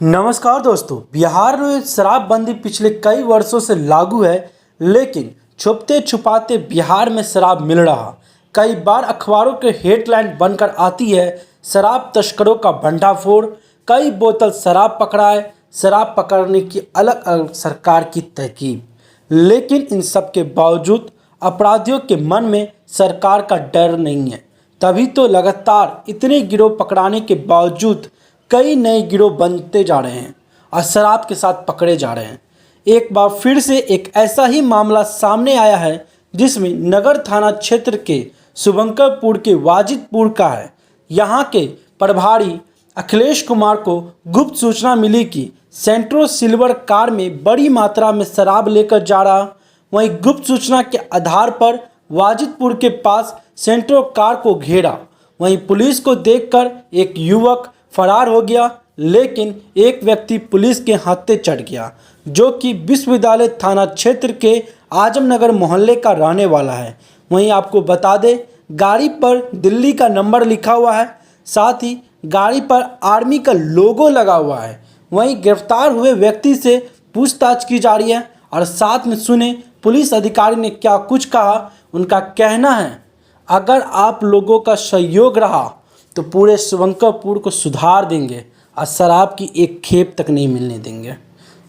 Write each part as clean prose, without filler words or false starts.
नमस्कार दोस्तों। बिहार में शराबबंदी पिछले कई वर्षों से लागू है, लेकिन छुपते छुपाते बिहार में शराब मिल रहा। कई बार अखबारों के हेडलाइन बनकर आती है, शराब तस्करों का भंडाफोड़, कई बोतल शराब पकड़ा है। शराब पकड़ने की अलग अलग सरकार की तरकीब, लेकिन इन सब के बावजूद अपराधियों के मन में सरकार का डर नहीं है। तभी तो लगातार इतने गिरोह पकड़ाने के बावजूद कई नए गिरोह बनते जा रहे हैं और शराब के साथ पकड़े जा रहे हैं। एक बार फिर से एक ऐसा ही मामला सामने आया है, जिसमें नगर थाना क्षेत्र के शुभंकरपुर के वाजिदपुर का है। यहाँ के प्रभारी अखिलेश कुमार को गुप्त सूचना मिली कि सेंट्रो सिल्वर कार में बड़ी मात्रा में शराब लेकर जा रहा। वहीं गुप्त सूचना के आधार पर वाजिदपुर के पास सेंट्रो कार को घेरा। वहीं पुलिस को देखकर एक युवक फरार हो गया, लेकिन एक व्यक्ति पुलिस के हाथे चढ़ गया, जो कि विश्वविद्यालय थाना क्षेत्र के आजमनगर मोहल्ले का रहने वाला है। वहीं आपको बता दें, गाड़ी पर दिल्ली का नंबर लिखा हुआ है, साथ ही गाड़ी पर आर्मी का लोगो लगा हुआ है। वहीं गिरफ्तार हुए व्यक्ति से पूछताछ की जा रही है और साथ में सुने पुलिस अधिकारी ने क्या कुछ कहा। उनका कहना है, अगर आप लोगों का सहयोग रहा तो पूरे शुभंकरपुर को सुधार देंगे और शराब की एक खेप तक नहीं मिलने देंगे।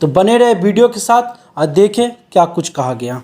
तो बने रहे वीडियो के साथ और देखें क्या कुछ कहा गया।